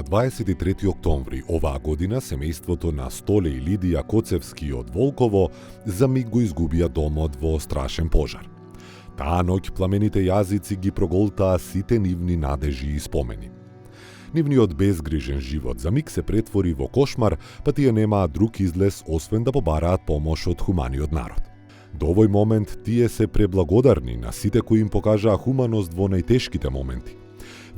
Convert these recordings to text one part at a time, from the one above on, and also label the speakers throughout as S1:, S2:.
S1: 23 октомври оваа година семејството на Столе и Лидија Коцевски од Волково за миг го изгубија домот во страшен пожар. Таа ноќ пламените јазици ги проголтаа сите нивни надежи и спомени. Нивниот безгрижен живот за миг се претвори во кошмар, па тие немаа друг излез освен да побараат помош од хуманиот народ. До овој момент тие се преблагодарни на сите кои им покажаа хуманост во најтешките моменти.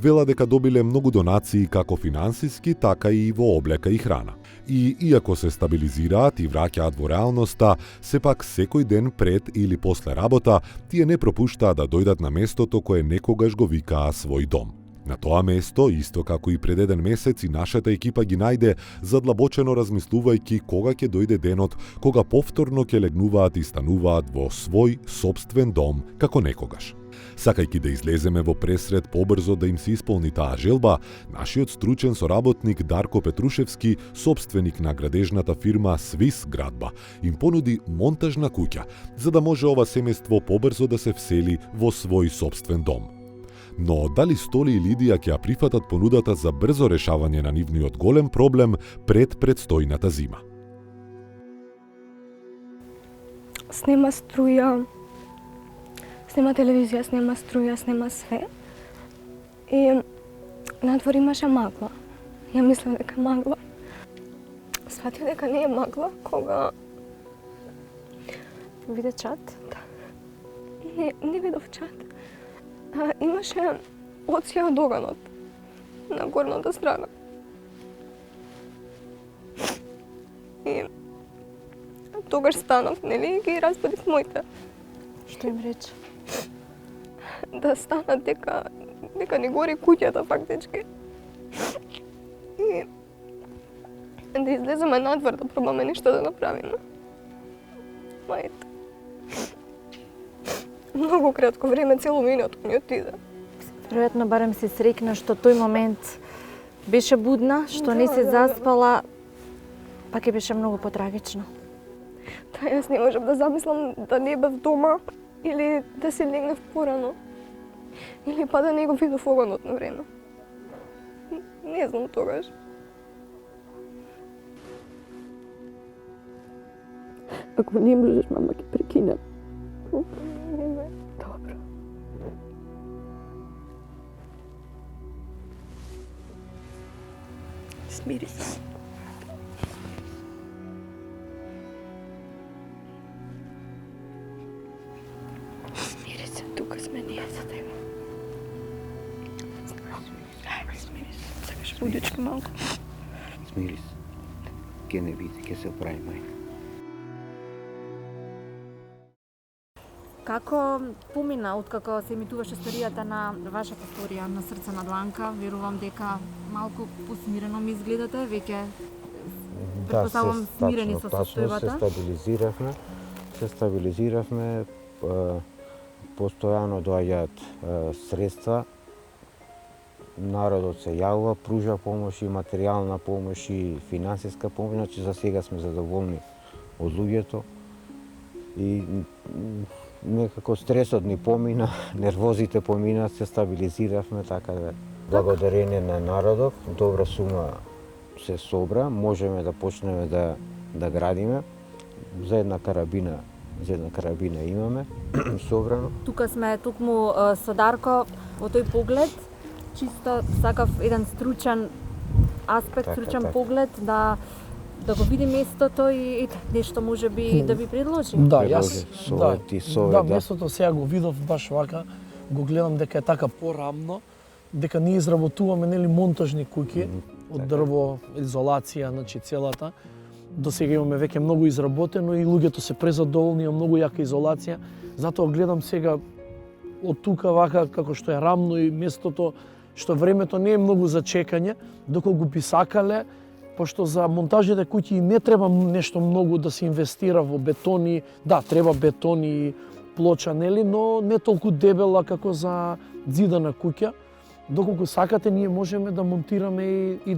S1: Вела дека добиле многу донации како финансиски, така и во облека и храна. И иако се стабилизираат и враќаат во реалноста, сепак секој ден пред или после работа, тие не пропуштаат да дојдат на местото кое некогаш го викаа свој дом. На тоа место, исто како и пред еден месец, и нашата екипа ги најде, задлабочено размислувајќи кога ќе дојде денот кога повторно ќе легнуваат и стануваат во свој сопствен дом како некогаш. Сакајќи да излеземе во пресред побрзо да им се исполни таа желба, нашиот стручен соработник Дарко Петрушевски, собственик на градежната фирма Свис Градба, им понуди монтажна куќа, за да може ова семејство побрзо да се всели во свој собствен дом. Но дали Столи и Лидија ќе ја прифатат понудата за брзо решавање на нивниот голем проблем пред предстојната зима?
S2: Снема струја, снема телевизија, снема струја, снема све. И надвор имаше магла. Ја мислам дека магла. Сватив дека не е магла кога виде чат. Не видов чат. Имаше оција од оганот на горната страна. И тогаш станав, нели, и ги разбудив моите.
S3: Што им рече?
S2: Да станат дека не гори куќата фактички. И да излеземе надвор да пробаме нешто да направиме. Мајте. Многу кратко време, цело минуто ни отиде.
S3: Веројатно барем се срекна што тој момент беше будна, што не се заспала, пак ќе беше многу потрагично.
S2: Да, јас не можам да замислам да не бев дома или да се легнев порано. Или па да не го видов оганот на време. Не знам тогаш. Ако не можеш, мама, ќе прекинем. Добро. Смири се. Смири се, тука сме ние за тебе. Смири се. Сакаш будички малку?
S4: Смири се. Ке не биде, ке се оправи мајка.
S3: Како помина откако се емитуваше сторијата на вашата сторија на Срце на дланка? Верувам дека малку посмирено ми изгледате, веќе претпоставувам смирени со состојбата.
S4: Се стабилизиравме, постојано доаѓаат средства, народот се јавува, пружа помош и материјална помош и финансиска помош, значи за сега сме задоволни од луѓето и некако стресот ни помина, нервозите помина, се стабилизиравме, така да благодарение на народот, добра сума се собра, можеме да почнеме да градиме. За една карабина имаме собрано.
S3: Тука сме токму со Дарко во тој поглед, чисто сакав еден стручен аспект,
S4: Така,
S3: стручен
S4: така.
S3: поглед да го види местото и нешто може би да ви предложи.
S5: Да,
S4: Предложи
S5: јас
S4: совет, да.
S5: местото сега го видов баш вака, го гледам дека е така порамно, дека ние изработуваме нели монтажни куќи од дрво, изолација, значи целата. До сега имаме веќе многу изработено и луѓето се презадоволни, има многу јака изолација. Затоа гледам сега од тука вака како што е рамно и местото, што времето не е многу за чекање, доколку го би сакале, пошто за монтажните куќи не треба нешто многу да се инвестира во бетони. Да, треба бетон и плоча, нели, но не толку дебела како за зидана куќа. Доколку сакате, ние можеме да монтираме и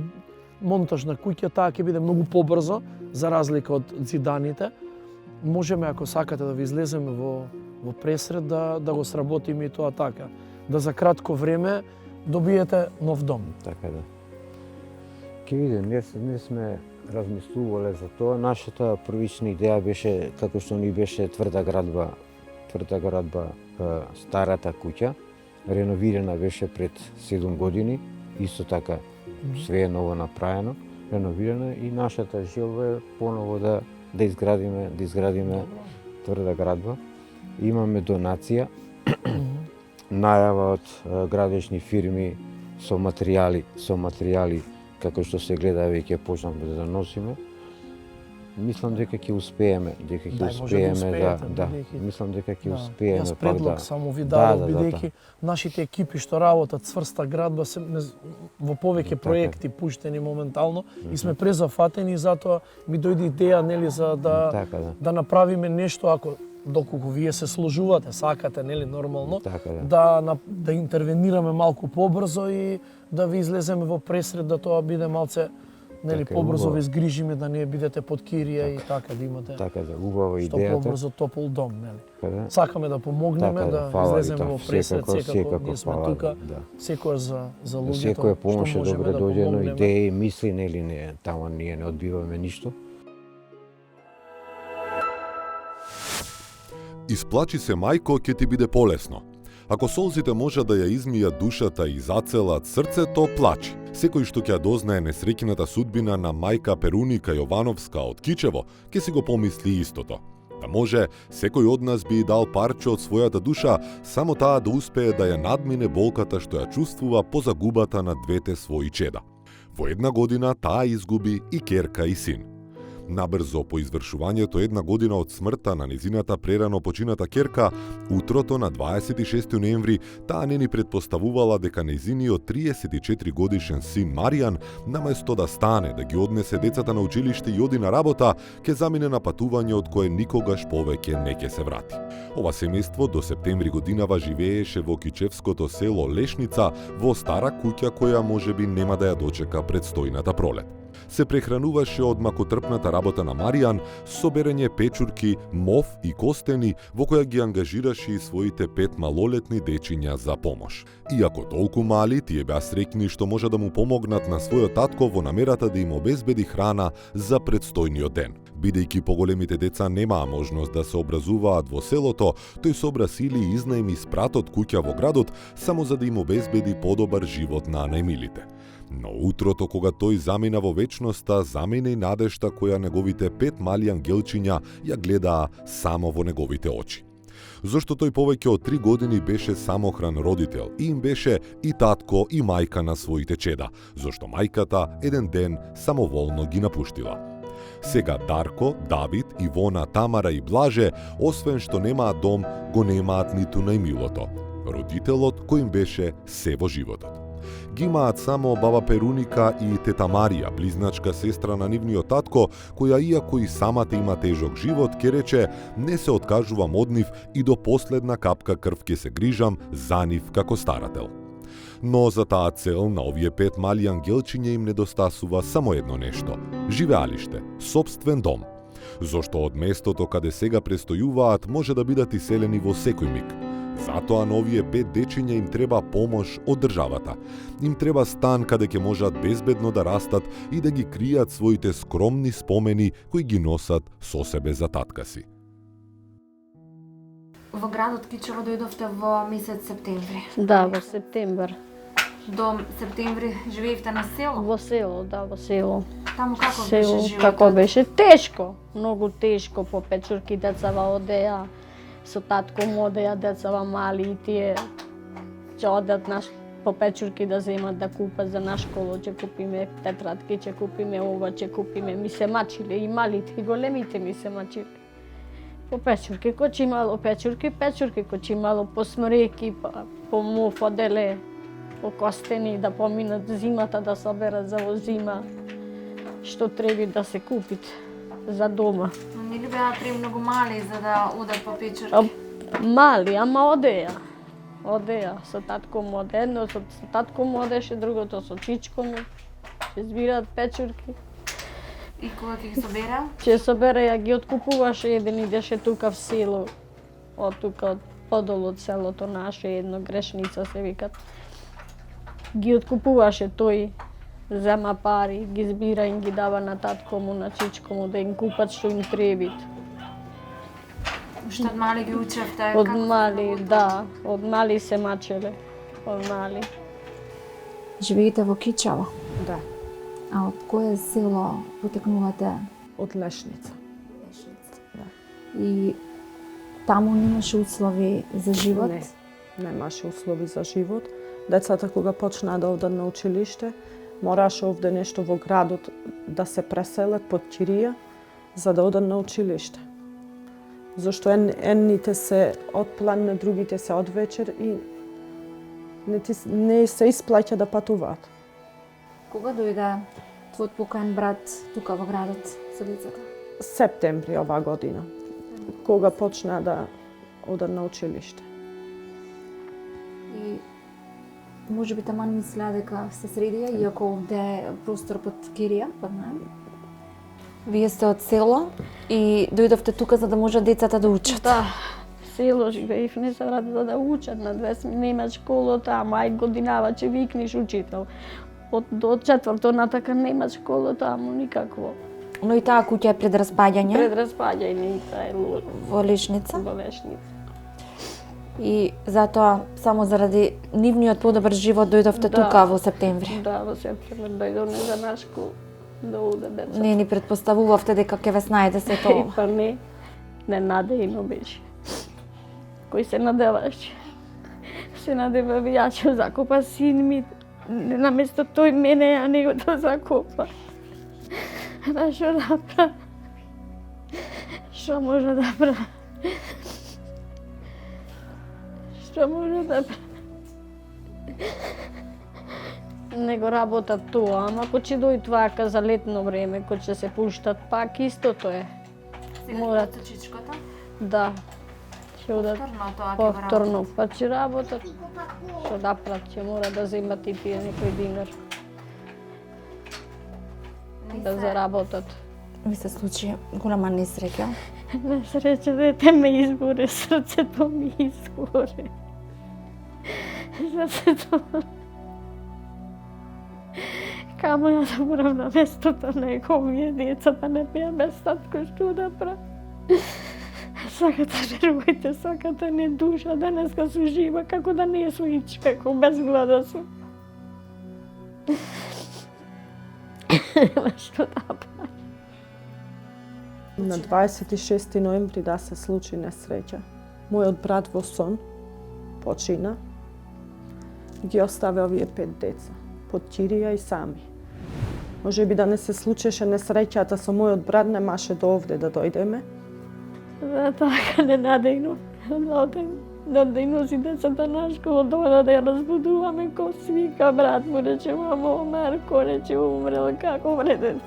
S5: монтажна куќа, таа ќе биде многу побрзо, за разлика од зиданите. Можеме, ако сакате, да ви излеземе во пресред, да го сработиме и тоа така. Да за кратко време добиете нов дом.
S4: Така да. Ке видим, не сме размислувале за тоа. Нашата првична идеја беше, како што ни беше тврда градба, старата куќа. Реновирана беше пред 7 години. Исто така, све е ново направено, реновирано и нашата желба е поново да изградиме тврда градба. Имаме донација, најава од градечни фирми со материјали како што се гледа веќе почнавме да носиме. Мислам дека ќе успееме, мислам дека ќе успееме.
S5: Јас предлог само ви дадов, бидејќи нашите екипи што работат цврста градба се во повеќе проекти пуштени моментално и сме презафатени, затоа ми дојде идеја, нели, за да направиме нешто, ако доколку вие се сложувате, сакате, нели, нормално, да интервенираме малку побрзо и да ви излеземе во пресред, да тоа биде малце, нели, побрзо ви згрижиме, да не бидете под кирија и така, да имате
S4: убава идејата.
S5: Што побрзо топол дом, нели. Сакаме да помогнеме, да излеземе во пресред, секако ние сме тука, секојаш за луѓето,
S4: секоја помош е добре дојдено,
S5: помогнеме.
S4: идеи, мисли, нели, не, тама ние не одбиваме ништо.
S1: Исплачи се мајко, ќе ти биде полесно. Ако солзите може да ја измијат душата и зацелат срцето, плачи. Секој што ќе ја дознае несреќената судбина на мајка Перуника Јовановска од Кичево, ќе си го помисли истото. Да може, секој од нас би дал парче од својата душа, само таа да успее да ја надмине болката што ја чувствува по загубата на двете своји чеда. Во една година таа изгуби и керка и син. Набрзо по извршувањето 1 година од смртта на незината прерано почината керка, утрото на 26 ноември, таа не ни предпоставувала дека незиниот 34 годишен син Маријан, наместо да стане да ги однесе децата на училиште и оди на работа, ќе замине на патување од кое никогаш повеќе не ќе се врати. Ова семејство до септември годинава живееше во кичевското село Лешница, во стара куќа која можеби нема да ја дочека предстојната пролет. Се прехрануваше од макотрпната работа на Маријан со берење печурки, мов и костени, во која ги ангажираше и своите 5 малолетни дечиња за помош. Иако толку мали, тие беа среќни што може да му помогнат на својот татко во намерата да им обезбеди храна за предстојниот ден. Бидејќи поголемите деца немаа можност да се образуваат во селото, тој собра сили и изнаеми спратот куќа во градот само за да им обезбеди подобар живот на најмилите. Но утрото кога тој замина во вечноста, замина и надежта која неговите 5 мали ангелчиња ја гледаа само во неговите очи. Зошто тој повеќе од 3 години беше самохран родител и им беше и татко и мајка на своите чеда, зошто мајката еден ден самоволно ги напуштила. Сега Дарко, Давид, Ивона, Тамара и Блаже, освен што немаат дом, го немаат ниту најмилото, родителот кој им беше се во животот. Ги имаат само баба Перуника и тета Марија, близначка сестра на нивниот татко, која иако и самата има тежок живот, ке рече: не се откажувам од нив и до последна капка крв ке се грижам за нив како старател. Но за таа цел на овие 5 мали ангелчиња им недостасува само едно нешто – живеалиште, сопствен дом. Зошто од местото каде сега престојуваат може да бидат иселени во секој миг. Затоа на овие 5 дечиња им треба помош од државата. Им треба стан каде ќе можат безбедно да растат и да ги кријат своите скромни спомени кои ги носат со себе за татка си.
S3: Во градот Кичево дојдовте во месец септември.
S6: Да, во септемвр.
S3: До септември живеевте на село?
S6: Во село, да, во село.
S3: Таму како
S6: Село,
S3: беше животот?
S6: како беше? Тешко, многу тешко, по печурки децава одеа, со татко му одеа децава мали и тие ќе одат по печурки да земат да купат за на школо, ќе купиме тетрадки, ќе купиме ова, ќе купиме, ми се мачиле и малите и големите ми се мачиле. По печурки, кој имало печурки, кој имало по смреки, по муф оделе, по костени да поминат зимата, да соберат за во зима, што треба да се купит за дома.
S3: Но не ли беа премногу мали за да одат по печурки?
S6: Мали, ама одеа. Одеа, со татко му оде, едно со татко му одеше, другото со чичко му. Ќе збираат печурки.
S3: И кога ќе ги собера?
S6: Ќе собереа, ги откупуваше, еден идеше тука в село, од тука, од подолу од селото наше, едно Грешница се викат. Ги откупуваше тој Зема пари, ги збира и ги дава на татко му, на чичко му, да им купат што им требит.
S3: Уште од мали ги учевте?
S6: Од мали, да, од мали се мачеле, од мали.
S3: Живеете во Кичево?
S7: Да,
S3: А од кое село потекнувате?
S7: од Лешница.
S3: И таму немаше услови за живот?
S7: Не, немаше услови за живот. Децата кога почнаа да одат на училиште, мораше овде нешто во градот да се преселат под Кирија за да одат на училиште. Зашто едните се од планне, другите се од вечер и не се исплаќа да патуваат.
S3: Кога дојде твојот покоен брат тука во градот со децата?
S7: Септември оваа година, кога почнаа да одат на училиште.
S3: И може би таман мислеа дека се средија, иако овде е простор под Кирија, под наем. Вие сте од село и дојдовте тука за да може децата да учат.
S6: Да, село живеев, не се ради да учат на 2 нема школа таму, ај годинава че викнеш учител. До четврто натака нема школа таму никакво.
S3: Но и таа куќа е пред распаѓање
S6: Пред распаѓање е лошо.
S3: во Лешница.
S6: Во Лешница.
S3: И затоа, само заради нивниот подобар живот, дојдовте
S6: Да.
S3: тука во септември.
S6: Да, во септември дојдовме за нашко да оде деца.
S3: Не ни предпоставувавте дека ќе ве снајде сето ова.
S6: Па не, ненадејно беше. Кој се надеваше? Се надева ја ќе закопа син ми. Наместо тој мене, а него да закопа. А што да прави? Што може да прави? Што може да прави? Него работат тоа, ама кој ќе дојде вака за летно време, кој ќе се пуштат пак, истото е. Мора-
S3: со чичкото?
S6: Да. Ќе одат
S3: тоа
S6: повторно, па ќе работат. Што да прават, ќе мора да земат и тие некој динар. Да заработат.
S3: Ми се случи голема несреќа.
S6: Несреќа дете ме изгоре, срцето ми изгоре. Срцето... Камо ја да морам на местото на овие децата, не беа без татко, што да правам. Саката верувајте, саката не душа, денеска су жива, како да не су и човеко, без глада су. Што да правам?
S7: На 26 ноември да се случи несреќа. Мојот брат во сон почина. Ги остави овие 5 деца под Кирија и сами. Може би да не се случеше несреќата со мојот брат, немаше до овде да дојдеме.
S6: Да, така ненадејно. Да одем, да носи децата на школа, да ја разбудуваме, ко свика брат му, рече, мамо, Марко, рече, умрел, како вреден.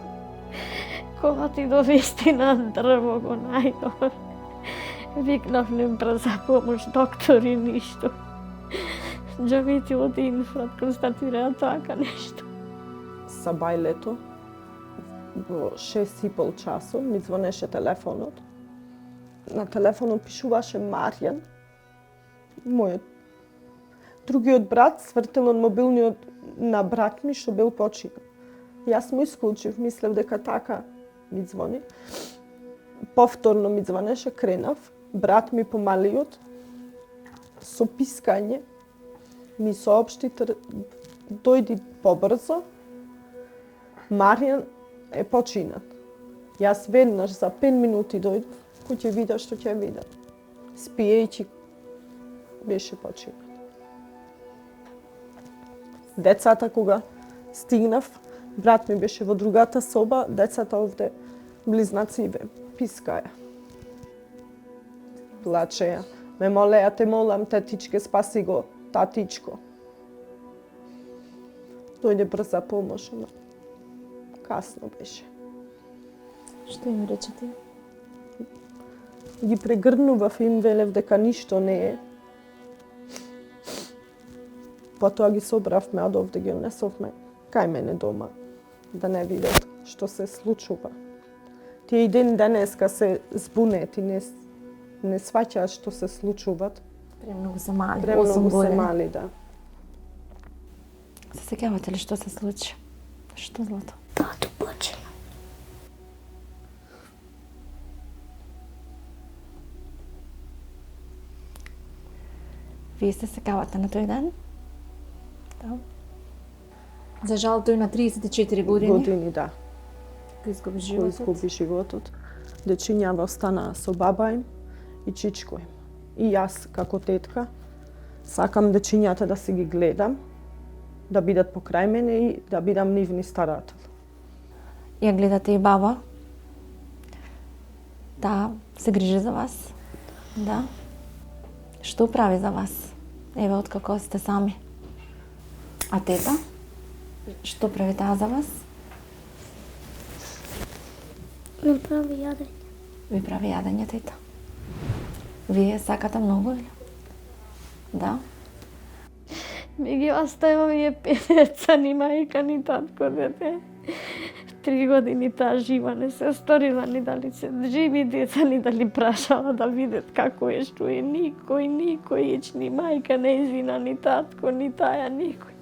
S6: Кога ти довести на дрво го најдов. Викнавме брза помош, доктори, ништо. Джавити од инфрат констатираа така нешто.
S7: Са бајлето, во 6,5 часот, ми звонеше телефонот. На телефонот пишуваше Маријан, мојот другиот брат, свртел од мобилниот на брат ми, што бил починал. Јас му исклучив, мислев дека така ми звони. Повторно ми звонеше, кренав, брат ми помалиот, со пискање, ми соопшти, дојди побрзо, Маријан е починат. Јас веднаш за 5 минути дојдов, кој ќе вида што ќе вида. Спиејќи беше починат. Децата кога стигнав, брат ми беше во другата соба, децата овде близнациве пискаја. Плачеја. Ме молеја, те молам, тетичке, спаси го, татичко. Дојде брза помош, ама касно беше.
S3: Што им речете?
S7: Ги прегрнував и им велев дека ништо не е. Потоа ги собравме, од овде ги однесовме кај мене дома, да не видат што се случува. Тие и ден денеска се збунети, не сваќаат што се случуваат.
S3: Премногу се мали, 8
S7: Премногу се
S3: години.
S7: мали, да.
S3: Се сеќавате ли што се случи? Што, Злато?
S8: Тато почина.
S3: Вие се секавате на тој ден? Да. За жал тој на 34 години.
S7: Години, да.
S3: Кој изгуби
S7: Кој
S3: животот.
S7: изгуби животот. Дечињава останаа со баба им и чичко им. И јас, како тетка, сакам дечињата да си ги гледам, да бидат покрај мене и да бидам нивни старател.
S3: Ја гледате и баба? Да, се грижи за вас? Да. Што прави за вас? Еве, откако сте сами. А тета? Што прави таа за вас?
S8: Ми прави јадење.
S3: Ви прави јадење, тета. Вие сакате многу ли? Да?
S6: Ми ги оставам и 5 деца, ни мајка, ни татко дете. 3 години таа жива не се сторила ни дали се живи деца, ни дали прашала да видат како е, што е. Никој, ни мајка нејзина, ни татко, ни таја, никој.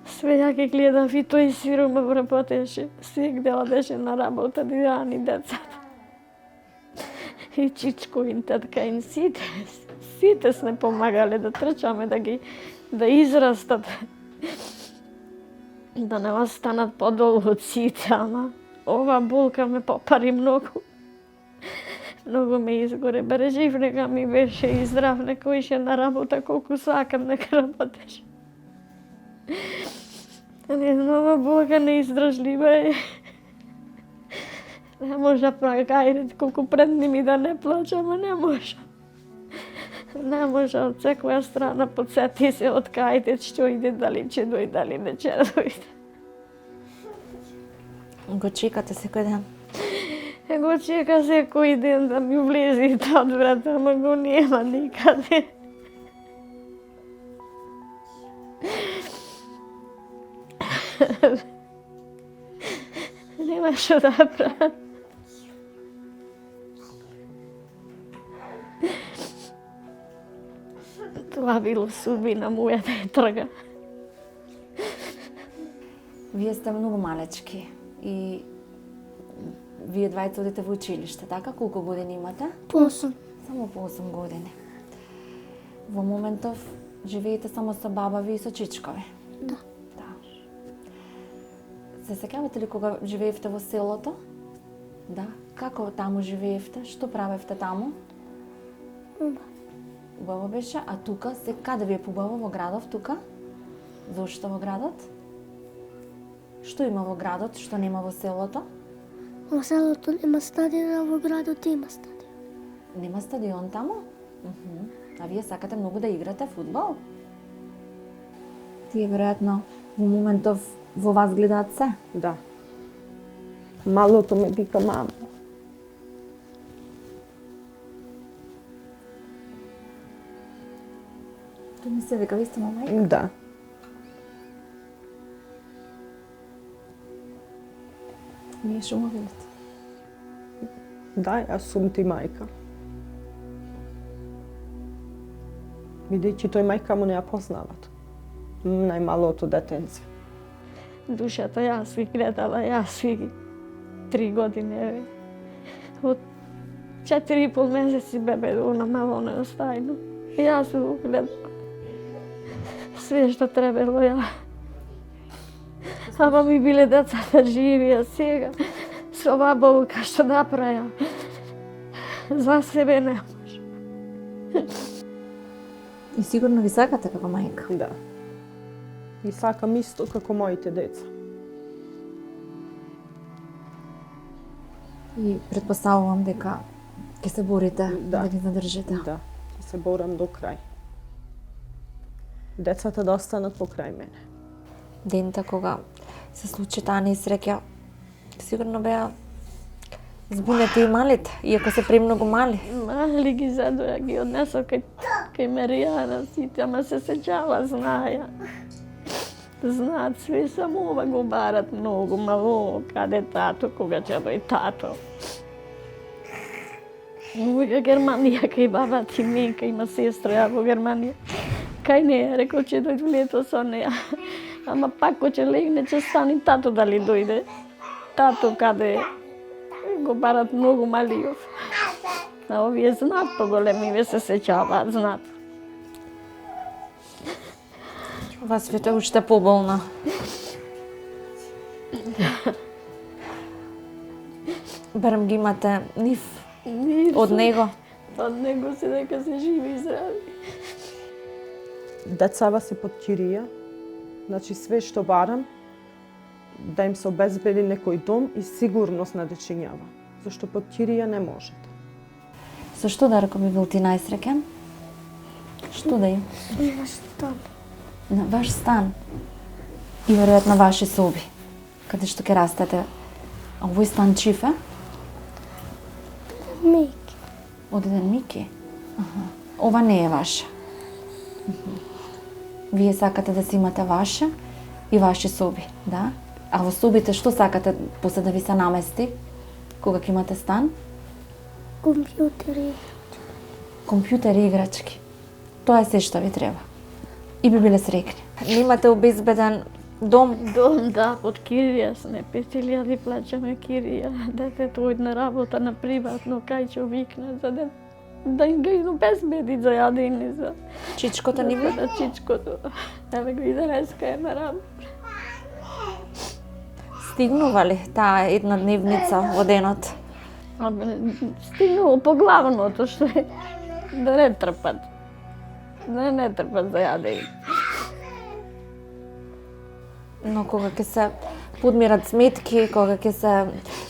S6: Све ја ги гледав и тој сирома работеше. Сегде одеше на работа, да ни децата. И чичко ин, татка ин, сите сме помагале да трчаме, да израстат. Да не останат подолу од сите, ама ова болка ме попари многу. Многу ме изгоре. Баре жив нека ми беше и здрав, нека ише на работа колку сакам, нека работеше. Не знам, ова болка неиздржлива е. Не може да прави кајде колку предни ми да не плачам, а не може. Не може од секоја страна подсети се од кајде што иде, дали ќе дојде, дали не ќе дојде.
S3: Го чекате секој ден?
S6: Го чека секој ден да ми влезе од врата, ама го нема никаде. Нема што да прави. Това било судбина моја да ја трга.
S3: Вие сте многу малечки и вие двајца одите во училиште, така? Колку години имате?
S8: По 8.
S3: Само по 8 години. Во моментов живеете само со баба ви и со чичкови?
S8: Да.
S3: Да. Се сеќавате ли кога живеевте во селото? Да. Како таму живеевте? Што правевте таму? Убаво беше, а тука, каде ви е побаво во градот тука? Зошто во градот? Што има во градот, што нема во селото?
S8: Во селото нема стадион, а во градот има стадион.
S3: Нема стадион таму? А вие сакате многу да играте фудбал? Тие веројатно во моментов во вас гледаат се?
S7: Да. Малото ме вика мама.
S3: Тој ми се вика, ви сте мајка?
S7: Да.
S3: Вие што му велите?
S7: Да, јас сум ти мајка. Бидејќи тој мајка му не ја познават. Најмалото детенце.
S6: Душата јас ви гледала, јас ви 3 години. Од 4,5 месеци бебе она мало не остајно. Јас го гледала. Све што требало ја. Ама ми биле децата живи, а сега со оваа болка што направја. За себе не може.
S3: И сигурно ви сакате како мајка?
S7: Да. И сакам исто како моите деца.
S3: И предпоставувам дека ќе се борите да ги задржите.
S7: Да, ќе се борам до крај. Децата да останат покрај мене.
S3: Дените кога се случи таа несреќа, сигурно беа збунети и малите, иако се премногу мали.
S6: Мали ги задоја, ги однесо кај Маријана сите, ама се сеќава, знаја. Знаат све, само ова го барат многу, мало, каде тато, кога ќе дојде тато. Во Германија, кај баба ти Менка, има сестра, ја во Германија. Кај неја, рекол, ќе дојде лето со неја. Ама пак кој ќе легне, ќе стани тато дали дојде. Тато каде е? Го барат многу малиов. А овие знаат поголемиве се сеќаваат, знаат.
S3: Ова свето е уште поболна. Барем ги имате нив од него.
S6: Од него се дека се живи и здрави.
S7: Децава се под кирија, значи све што барам, да им се обезбеди некој дом и сигурност на дечињава, зашто под кирија не можете.
S3: Со што, Дарко, би бил ти најсреќен? Што да е?
S8: Има стан.
S3: На ваш стан. И веројатно ваши соби, каде што ќе растете. А овој стан чиф е?
S8: Мики.
S3: Од еден Мики? Аха. Ова не е ваша. Вие сакате да си имате ваша и ваши соби, да? А во собите што сакате после да ви се намести? Кога ќе имате стан?
S8: Компјутери.
S3: Компјутери и играчки. Тоа е се што ви треба. И би биле среќни. Немате обезбеден дом?
S6: Дом, да, под кирија сме, 5.000 плаќаме кирија. Детето оди на работа на приватно, кај ќе викна за да им ги обезбеди за јадење, за
S3: Чичкото ни ви?
S6: за чичкото. Еве го и денеска е на работа.
S3: Стигнува ли таа една дневница во денот?
S6: Стигнува по главното што е да не трпат. Да не трпат за јадење.
S3: Но кога ќе се подмират сметки, кога ќе се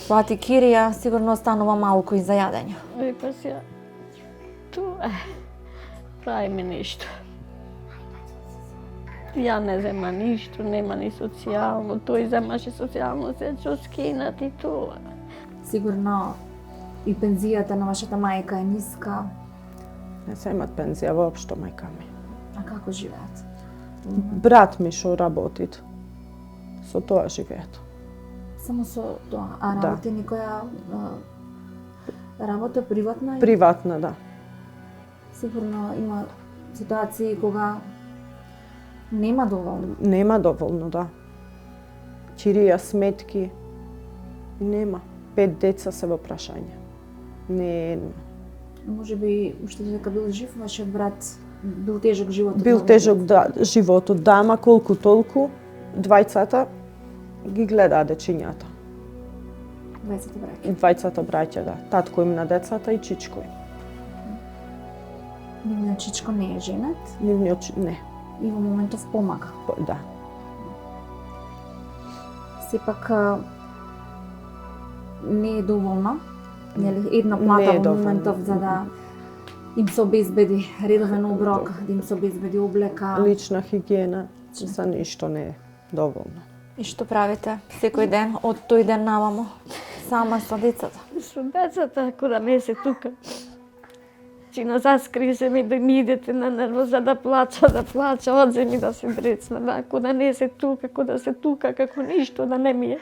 S3: плати кирија, сигурно останува малку и за јадење.
S6: Па сега, тоа правиме нешто. Ја не зема ништо, нема ни социјално, тој земаше социјално, се што скинат и тоа.
S3: Сигурно и пензијата на вашата мајка е ниска.
S7: Не се имат пензија воопшто, мајка ми.
S3: А како живеат?
S7: Брат ми што работит, со тоа живеат.
S3: Само со тоа. А
S7: Да.
S3: работи никоја работа приватна?
S7: Приватна, да.
S3: Сигурно има ситуации кога нема доволно.
S7: Нема доволно, да. Кирија, сметки, нема. 5 деца се во прашање. Не,
S3: Може би уште дека бил жив вашиот брат, бил тежок животот.
S7: бил
S3: на
S7: тежок животот, да, ама колку толку, двајцата ги гледаа дечињата.
S3: Двајцата браќа.
S7: Двајцата браќа, да. Татко им на децата и чичко им.
S3: Нивниот чичко не е женет
S7: Нивниот не,
S3: и во моментов помага.
S7: да.
S3: Сепак не е доволно, нели, една
S7: Не
S3: плата
S7: е
S3: во
S7: доволно.
S3: моментов за да им се обезбеди редовен оброк, да им се обезбеди облека.
S7: Лична хигиена, за ништо не е доволно.
S3: И што правите секој ден од тој ден навамо, сама со децата?
S6: Со децата, кога не се тука. Чина заскри се ми да ми идете на нервоза да плача, одзе ми да се дрецна, да, кога не се тука, кога се тука, како ништо да не ми е.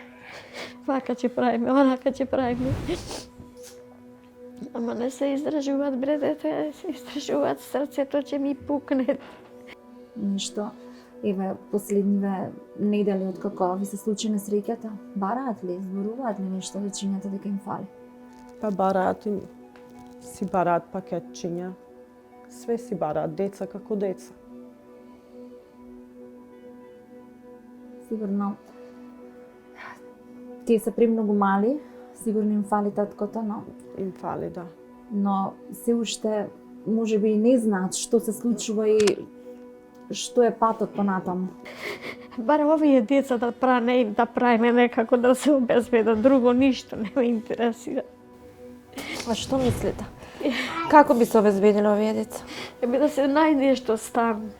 S6: Вака ќе правиме, онака ќе правиме. Ама не се издржуваат бредете, се издржуваат, срцето ќе ми пукне.
S3: Ништо. Еве, последниве недели откако ви се случи несреќата, бараат ли, зборуваат ли нешто дечињата дека им фали?
S7: Па бараат им, си бараат пакетчиња, све си бараат, деца како деца.
S3: Сигурно тие се премногу мали, сигурно им фали таткото,
S7: Им фали, да.
S3: но се уште можеби и не знаат што се случува и што е патот понатаму.
S6: Барем овие деца да правиме некако да се обезбедат, друго ништо не ме интересира.
S3: А што мислите? Како би се обезбедиле овие деца?
S6: Еби да се најде нешто стан.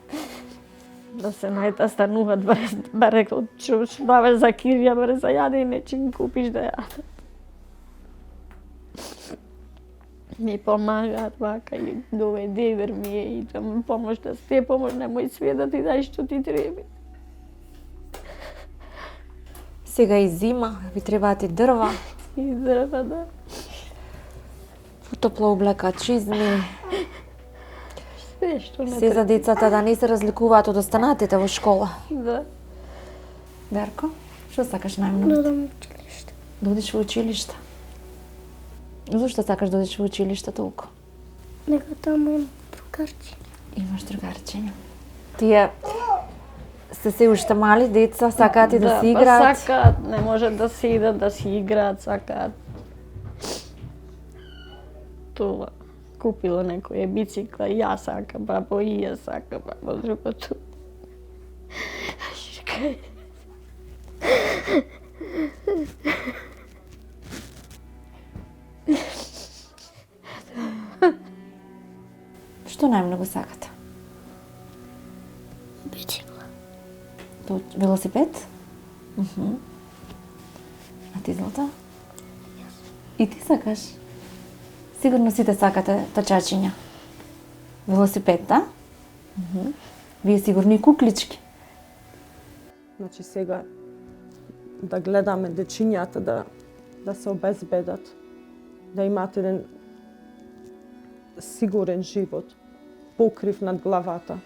S6: Да се најде, стануваат баре што даваш за кирија, баре за јадење, че им купиш да јадат. Ми помагаат вака и доведе вер ми е и там помош да сте помош, немој све да ти дај што ти треба.
S3: Сега и зима, ви требаат и дрва,
S6: И дрва, да.
S3: топла облека, чизми,
S6: Све што не
S3: се за децата да не се разликуваат од останатите во школа.
S6: Да.
S3: Дарко, што сакаш најмногу?
S8: Да дам училиште.
S3: Да одиш во училиште. Зошто сакаш да одиш во училиште толку?
S8: Нека таму имам другарчи.
S3: Имаш другарчиња. Тие се уште мали деца, сакаат и да си играат.
S6: Па сакаат, не може да си идат да си играат, сакаат. Това. Купила некоја бицикла, и ја сакам, бабо, и ја сакам, бабо, другото.
S3: Што најмногу сакате?
S8: Бицикла.
S3: Велосипед? А ти, Злата? И ти сакаш? Сигурно сите сакате тачачиња. Велосипед, да? Вие сигурно и куклички.
S7: Значи сега да гледаме дечињата да се обезбедат, да имаат еден сигурен живот, покрив над главата,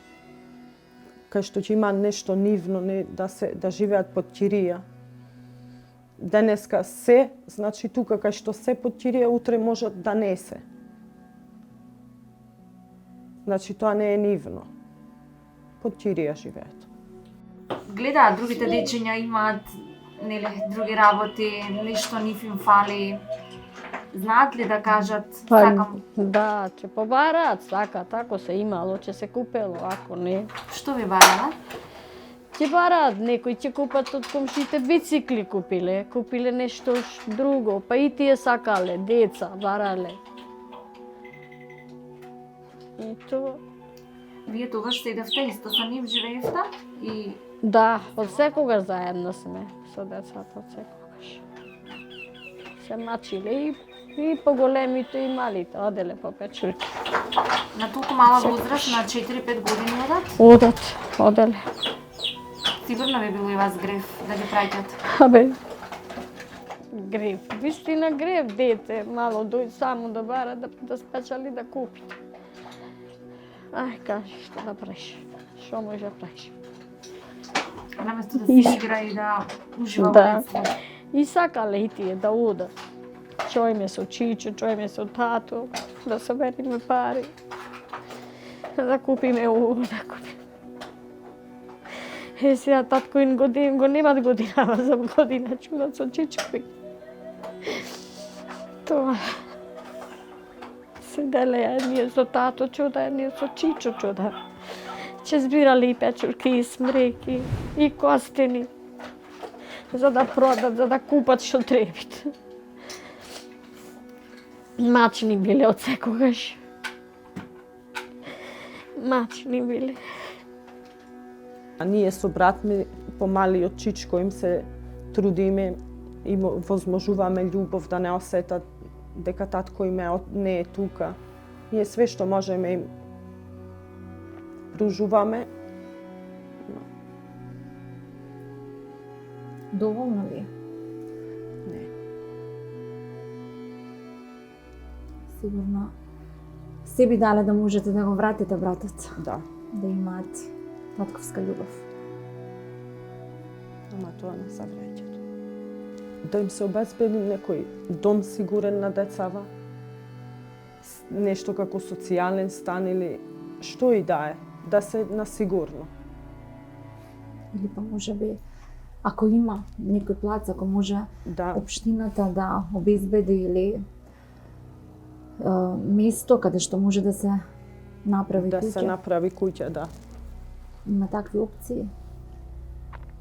S7: кај што ќе има нешто нивно, не да живеат под кирија. Денеска се, значи тука кај што се под кирија, утре може да не се. Значи тоа не е нивно. Под кирија живеат.
S3: Гледаат другите дечиња, имаат други работи, нешто нив им фали. Знаат ли да кажат сакам?
S6: Да, ќе побараат, сакаат, ако се имало, ќе се купело, ако не.
S3: Што ви барала?
S6: Ќе бараат, некои ќе купат од комшите бицикли купиле нешто друго, па и тие сакале, деца, барале. И тоа.
S3: Вие тогаш седевте исто со нив, живеевте и
S6: Да, од секогаш заедно сме со децата, од секогаш. Се мачиле и поголемите и малите, оделе по печурки.
S3: на толку мала возраст, на 4-5 години
S6: Оделе.
S3: Сигурно би било и вас грев да ги праќат.
S6: Абе, грев, вистина грев, дете, мало дојде само да бара, да спечали, да купи. Ај, кажи, што да правиш, што може да правиш.
S3: Наместо да се игра и да ужива во
S6: Да.
S3: детството.
S6: И сакале и тие да одат. Чојме со чичо, чојме со тато, да собериме пари, да купиме ово, да купиме. Сега татко им го немат годинава за година, чудат со чичко. Тоа. Се делеја ние со тато чуда, ние со чичо чуда. Ќе збирали и печурки, и смреки, и костени, за да продат, за да купат што требит. Мачни биле од секогаш. Мачни биле.
S7: А ние со брат ми, помалиот чичко, им се трудиме и возможуваме љубов да не осетат дека татко им не е тука. Ние све што можеме им пружуваме.
S3: Доволно ли е?
S7: Не.
S3: Сигурно се би дале да можете да го вратите братот,
S7: Да,
S3: да имаат татковска љубов.
S7: ама тоа не се враќат. Да им се обезбеди некој дом сигурен на децава, нешто како социјален стан или што и да е, да се на сигурно.
S3: Или па може би, ако има некој плац, ако може
S7: Да,
S3: општината да обезбеди или место каде што може да се направи
S7: да
S3: куќа.
S7: се направи куќа, да.
S3: Има такви опции.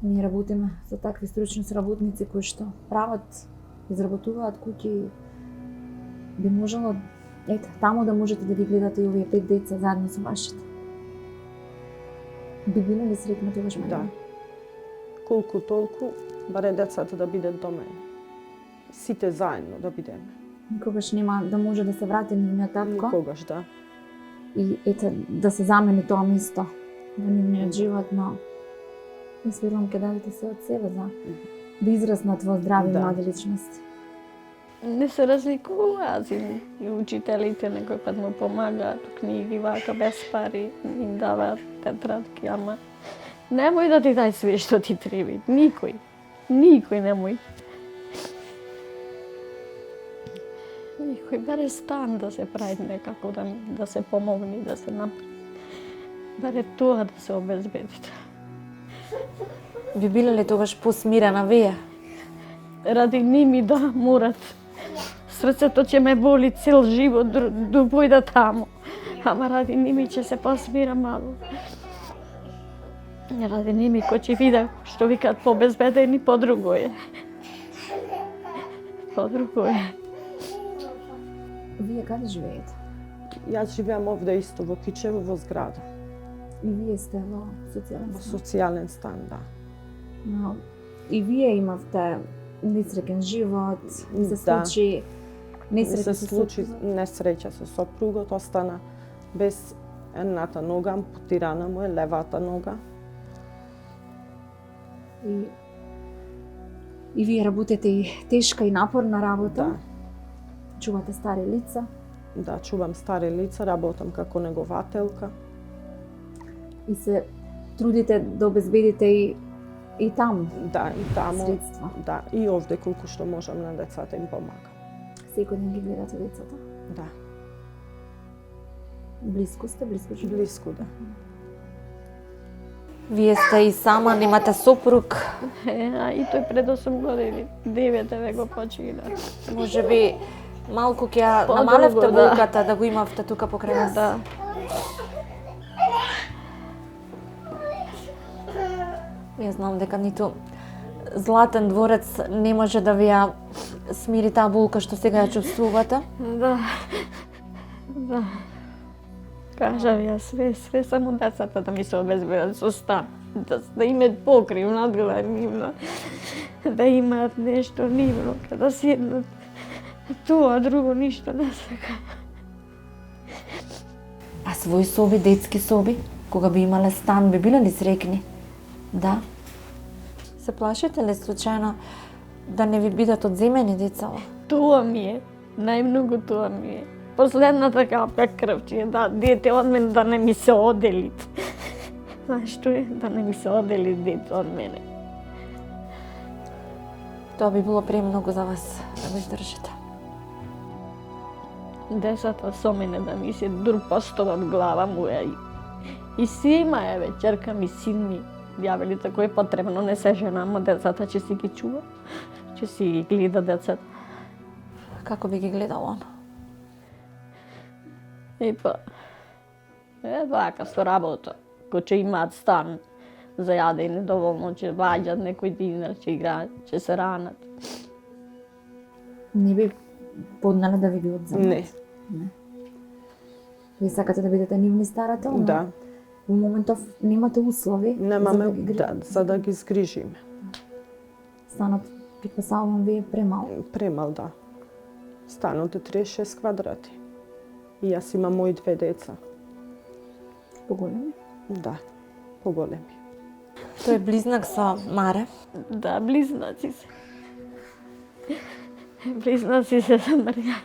S3: Ние работиме за такви стручни сработници кои што прават, изработуваат куќи. Би можело, ете, таму да можете да ги гледате и овие 5 деца заедно со вашите. Би биле ли среќни тогаш мајка?
S7: Да. Колку толку, баре децата да бидат до мене. Сите заедно да бидеме.
S3: Никогаш нема да може да се врати нивниот татко
S7: Никогаш, да.
S3: и ете да се замени тоа место во нивниот живот, но јас верувам ке дадете се од себе за да израснат во здрави
S7: Да.
S3: млади личности.
S6: Не се разликуваат и учителите некој пат му помагаат, книги вака без пари, им даваат тетрадки, ама Немој да ти дај све што ти треба. Никој. Никој немој. Никој баре стан да се прави некако, да се помогне, да се направи. Баре тоа да се обезбеди.
S3: Би биле ли тогаш посмирена вие?
S6: Ради ними да морат. Срцето ќе ме боли цел живот да појда тамо. Ама ради ними ќе се посмира мало. Ради ними кој ќе вида што викаат побезбедени, подруго е. Подруго е.
S3: Вие каде живеете?
S7: Јас живеам овде исто во Кичево, во зграда.
S3: И вие сте во социјален
S7: Во
S3: стан?
S7: социјален стан, да.
S3: Но, и вие имавте несреќен живот, се
S7: Да.
S3: случи несреќа
S7: Се
S3: со
S7: случи
S3: сопругот?
S7: несреќа со сопругот, остана без едната нога, ампутирана му е левата нога.
S3: И вие работите и тешка и напорна работа.
S7: Да.
S3: Чувате стари лица.
S7: Да, чувам стари лица, работам како негователка.
S3: И се трудите да обезбедите и таму
S7: Да, и таму,
S3: средства.
S7: да, и овде колку што можам на децата им помагам.
S3: Секој ден ги гледате децата.
S7: Да,
S3: Близко сте, близко живеете.
S7: близко да.
S3: Вие сте и сама, немате сопруг.
S6: А и тој пред 8 години, 9 ве го почина.
S3: Може би малку ќе ја
S6: Подруго,
S3: намалевте
S6: да.
S3: болката да го имавте тука покрај нас.
S6: Да.
S3: Ја знам дека ниту Златен дворец не може да ви ја смири таа болка што сега ја чувствувате.
S6: Да. Да. Кажав ја све само децата да ми се обезбедат со стан. Да имаат покрив надгоре нивно. Да имаат нешто нивно, да седнат. Тоа друго ништо не сака.
S3: А своји соби, детски соби, кога би имале стан, би биле ли среќни? Да. Се плашите ли случајно да не ви бидат одземени децава?
S6: Тоа ми е. Најмногу тоа ми е. Последната капка крв че да дете од мене да не ми се одели. Знаеш што е? Да не ми се одели дете од мене.
S3: Тоа би било премногу за вас да го издржите.
S6: Децата со мене да ми се дурпостот од глава му е. И сима е вечерка ми, син ми. Јавели тако е потребно, не се женам, децата ќе си ги чува. Ќе си ги гледа децата.
S3: Како би ги гледал он?
S6: Вака со работа. Ко ќе имаат стан за јадење доволно, ќе ваѓат некој динар, ќе играат, ќе се ранат.
S3: Не би поднале да ви ги одземат?
S7: Не,
S3: Вие сакате да бидете нивни старател? но
S7: да,
S3: Во моментов немате услови
S7: немаме
S3: за да ги
S7: да, за да ги згрижиме.
S3: Станот, припасавам ви е премал.
S7: Премал, да. Станот е 36 квадрати. И јас имам мои 2 деца.
S3: Поголеми.
S7: Да, поголеми.
S3: Тој е близнак со Маре.
S6: Да, близнаци се. Близнаци се за Марија.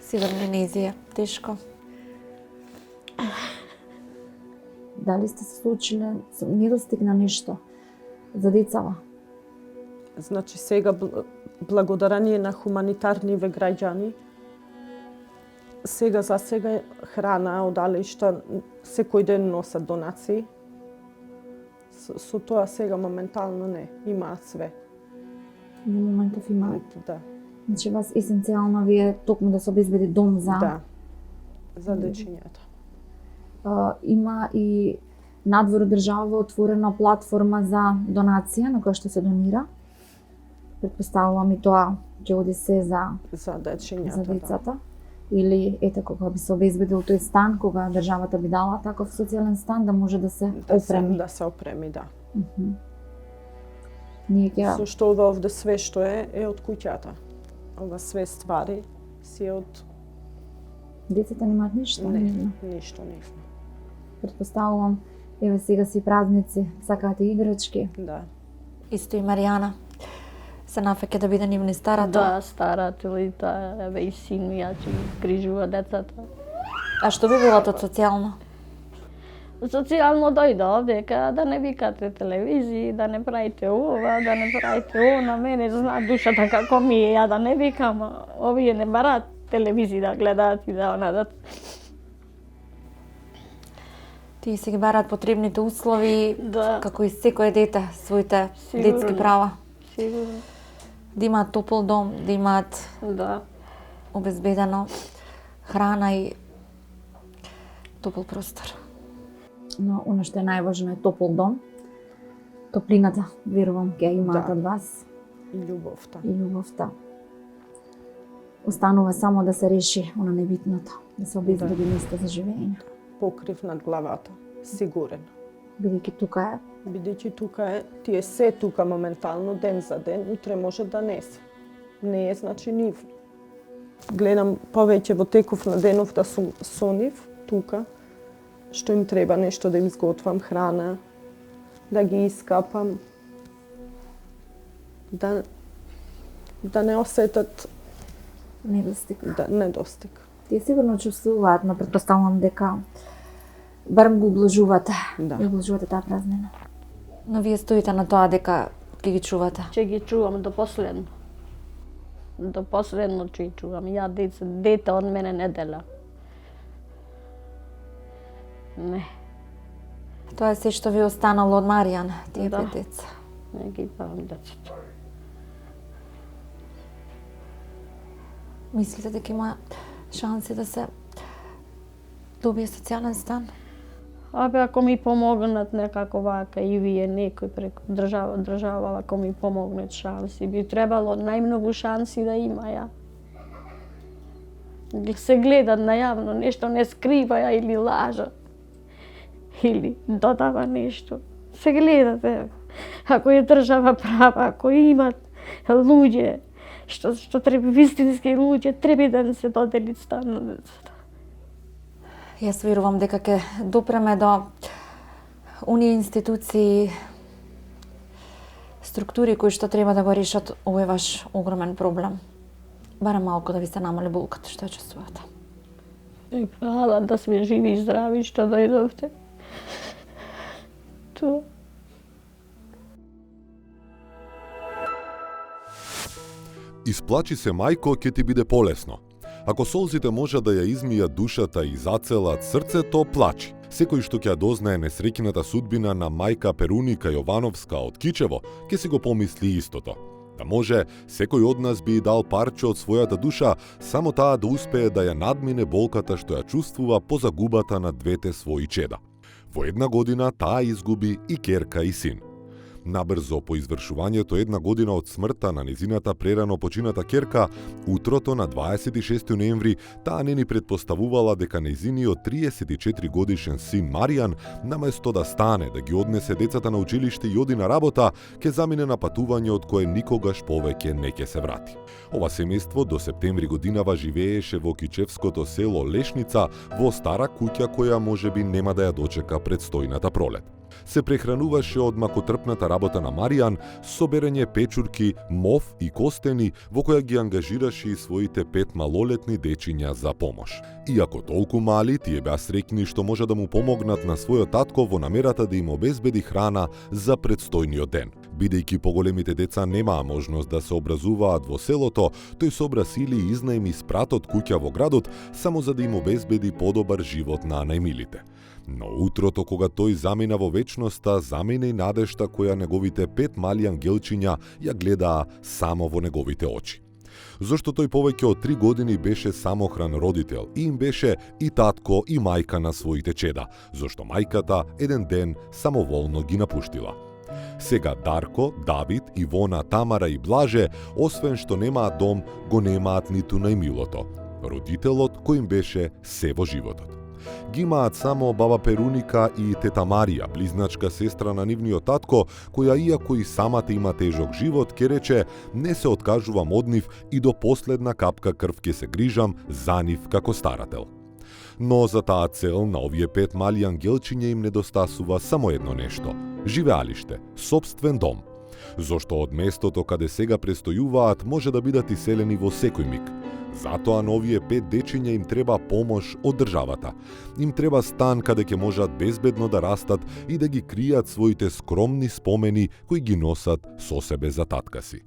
S3: Сигурно незија, тешко. Дали сте се случиле со недостиг на нешто за децава?
S7: Значи сега благодарение на хуманитарниве граѓани, сега за сега храна од Алишта секој ден носат донации. Со тоа сега моментално не, имаат све.
S3: Во моментов има.
S7: Да,
S3: Значи вас есенцијално ви е токму да се обезбеди дом за...
S7: да, за дечињата.
S3: Има и надвор од држава отворена платформа за донација на која што се донира. Предпоставувам и тоа ќе оди се за
S7: За дечињата,
S3: за децата. Или ете кога би се обезбедил тој стан, кога државата би дала таков социјален стан да може да се опреми.
S7: Да се опреми, да.
S3: Ние ќе
S7: Со што ова овде све што е од куќата. Ова све ствари си од
S3: децата немаат ништо.
S7: не, ништо не.
S3: Предпоставувам, еве сега си празници, сакаат и играчки.
S7: Да.
S3: Исто и Маријана се нафеќе да биде нивни старата.
S6: Да, старател и таа, еве и син ми, ја ќе ги грижува децата.
S3: А што би било тоа социјално?
S6: социјално дојде овдека да не викате телевизии, да не правите ова, да не правите она, мене зна душата како ми е, ја да не викам, овие не бараат телевизии да гледаат и да онадат.
S3: Тие си ги бараат потребните услови,
S6: Да.
S3: како и секое дете, своите
S6: Сигурно.
S3: детски права.
S6: Сигурно.
S3: Да имаат топол дом, да имаат
S6: Да.
S3: обезбедено храна и топол простор. Но оно што е најважно е топол дом. Топлината, верувам, ќе имаат
S7: Да.
S3: од вас
S7: И љубовта.
S3: и љубовта. Останува само да се реши оно небитното, да се обезбеди место за живење.
S7: Покрив над главата. Сигурен.
S3: Бидејќи тука е,
S7: Бидејќи тука е, ти е се тука моментално, ден за ден, утре може да не се. Не е, значи, нивно. Гледам повеќе во теков на денов да сум со нив, тука, што им треба нешто да им изготвам, храна, да ги искапам, да не осетат
S3: недостиг.
S7: недостиг.
S3: Тие сигурно чувствуваат, но претпоставувам дека барем го ублажувате.
S7: Да.
S3: Ја ублажувате таа празнина. Но вие стоите на тоа дека ќе ги чувате.
S6: Ќе ги чувам до последно. До последно ќе ги чувам. Ја дете од мене не дела. Не,
S3: Тоа е се што ви останало од Маријан, тие
S6: Да.
S3: 5 деца.
S6: не ги памам децата.
S3: Мислите дека има шанси да се добие социјален стан?
S6: Абе, ако ми помогнат некако вака и вие некој преку држава, ако ми помогнат шанси, би требало најмногу шанси да има ја. Се гледат најавно, нешто не скриваја или лажат. Или додава нешто. Се гледате. Ако е држава права, ако имат луѓе, што треба, вистински луѓе, треба да не се додели стан на децата.
S3: Јас верувам дека ќе допреме до оние институции, структури кои што треба да го решат овој ваш огромен проблем. Барем малку да ви се намали болката што ја чувствувате.
S6: И фала да сме живи и здрави што дојдовте. Тоа.
S1: Исплачи се мајко, ќе ти биде полесно. Ако солзите може да ја измијат душата и зацелат срцето, плачи. Секој што ќе ја дознае несреќната судбина на мајка Перуника Јовановска од Кичево, ќе си го помисли истото. Да може, секој од нас би дал парче од својата душа, само таа да успее да ја надмине болката што ја чувствува по загубата на двете своји чеда. Во една година таа изгуби и ќерка и син. Набрзо по извршувањето една година од смртта на незината прерано почината ќерка, утрото на 26 ноември, таа не ни предпоставувала дека незиниот 34 годишен син Маријан, наместо да стане да ги однесе децата на училиште и оди на работа, ќе замине на патување од кое никогаш повеќе не ќе се врати. Ова семејство до септември годинава живееше во кичевското село Лешница, во стара куќа која можеби нема да ја дочека предстојната пролет. Се прехрануваше од макотрпната работа на Маријан со берење печурки, мов и костени, во која ги ангажираше и своите 5 малолетни дечиња за помош. Иако толку мали, тие беа среќни што може да му помогнат на својот татко во намерата да им обезбеди храна за предстојниот ден. Бидејќи поголемите деца немаа можност да се образуваат во селото, тој собра сили и изнајми спратот куќа во градот само за да им обезбеди подобар живот на најмилите. Но утрото кога тој замина во вечноста, замина и надежта која неговите 5 мали ангелчиња ја гледаа само во неговите очи. Зошто тој повеќе од 3 години беше самохран родител и им беше и татко и мајка на своите чеда, зошто мајката еден ден самоволно ги напуштила. Сега Дарко, Давид, Ивона, Тамара и Блаже, освен што немаат дом, го немаат ниту најмилото, родителот кој им беше се во животот. Ги имаат само баба Перуника и тета Марија, близначка сестра на нивниот татко, која иако и самата има тежок живот, ке рече не се откажувам од нив и до последна капка крв ке се грижам за нив како старател. Но за таа цел на овие 5 мали ангелчиња им недостасува само едно нешто – живеалиште, сопствен дом. Зошто од местото каде сега престојуваат може да бидат иселени во секој миг. Затоа на овие 5 дечиња им треба помош од државата. Им треба стан каде ќе можат безбедно да растат и да ги кријат своите скромни спомени кои ги носат со себе за татка си.